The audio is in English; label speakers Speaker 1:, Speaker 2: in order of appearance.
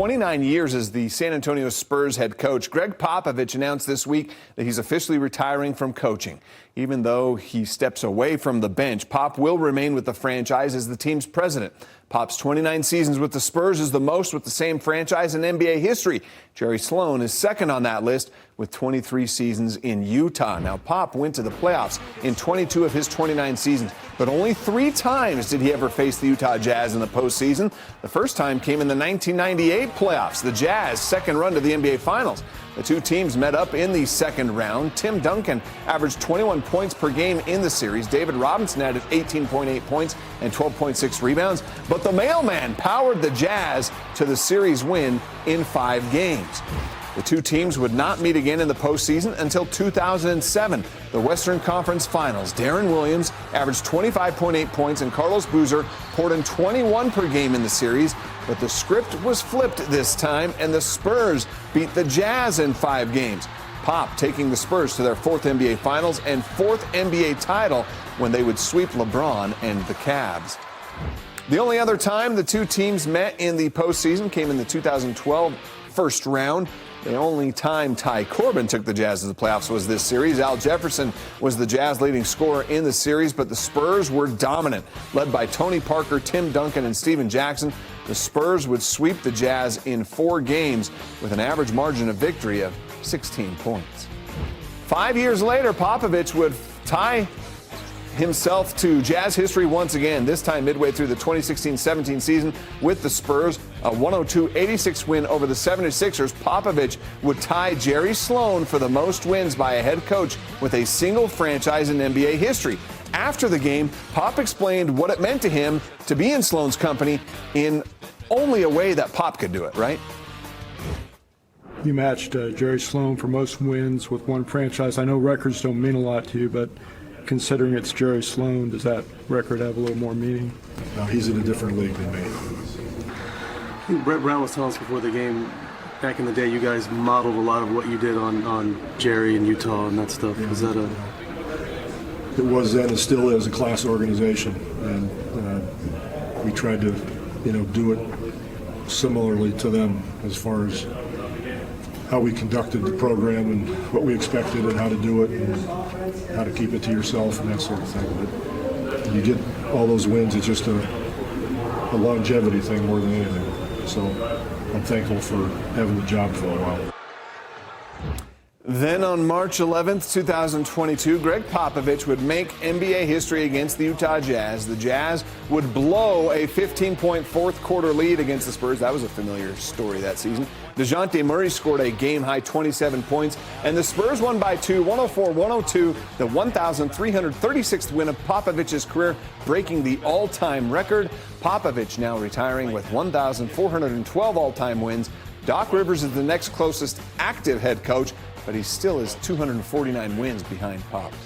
Speaker 1: 29 years as the San Antonio Spurs head coach, Gregg Popovich announced this week that he's officially retiring from coaching. Even though he steps away from the bench, Pop will remain with the franchise as the team's president. Pop's 29 seasons with the Spurs is the most with the same franchise in NBA history. Jerry Sloan is second on that list with 23 seasons in Utah. Now, Pop went to the playoffs in 22 of his 29 seasons, but only 3 times did he ever face the Utah Jazz in the postseason. The first time came in the 1998 playoffs, the Jazz second run to the NBA Finals. The two teams met up in the second round. Tim Duncan averaged 21 points per game in the series. David Robinson added 18.8 points and 12.6 rebounds. But the mailman powered the Jazz to the series win in 5 games. The two teams would not meet again in the postseason until 2007, the Western Conference Finals. Deron Williams averaged 25.8 points and Carlos Boozer poured in 21 per game in the series. But the script was flipped this time, and the Spurs beat the Jazz in 5 games. Pop taking the Spurs to their 4th NBA Finals and 4th NBA title when they would sweep LeBron and the Cavs. The only other time the two teams met in the postseason came in the 2012 first round. The only time Ty Corbin took the Jazz to the playoffs was this series. Al Jefferson was the Jazz leading scorer in the series, but the Spurs were dominant. Led by Tony Parker, Tim Duncan, and Steven Jackson, the Spurs would sweep the Jazz in 4 games with an average margin of victory of 16 points. 5 years later, Popovich would tie himself to Jazz history once again, this time midway through the 2016-17 season with the Spurs. A 102-86 win over the 76ers. Popovich would tie Jerry Sloan for the most wins by a head coach with a single franchise in NBA history. After the game, Pop explained what it meant to him to be in Sloan's company in only a way that Pop could do it, right?
Speaker 2: You matched Jerry Sloan for most wins with one franchise. I know records don't mean a lot to you, but considering it's Jerry Sloan, does that record have a little more meaning?
Speaker 3: No, he's in a different league than me.
Speaker 4: Brett Brown was telling us before the game, back in the day, you guys modeled a lot of what you did on Jerry and Utah and that stuff.
Speaker 3: Yeah,
Speaker 4: Is that
Speaker 3: It was then and still is a class organization, and we tried to, do it similarly to them as far as how we conducted the program and what we expected and how to do it and how to keep it to yourself and that sort of thing. But you get all those wins, it's just a longevity thing more than anything. So I'm thankful for having the job for a while.
Speaker 1: Then on March 11th, 2022, Gregg Popovich would make NBA history against the Utah Jazz. The Jazz would blow a 15-point fourth-quarter lead against the Spurs. That was a familiar story that season. DeJounte Murray scored a game-high 27 points, and the Spurs won by 2, 104-102, the 1,336th win of Popovich's career, breaking the all-time record. Popovich now retiring with 1,412 all-time wins. Doc Rivers is the next closest active head coach, but he still is 249 wins behind Pop.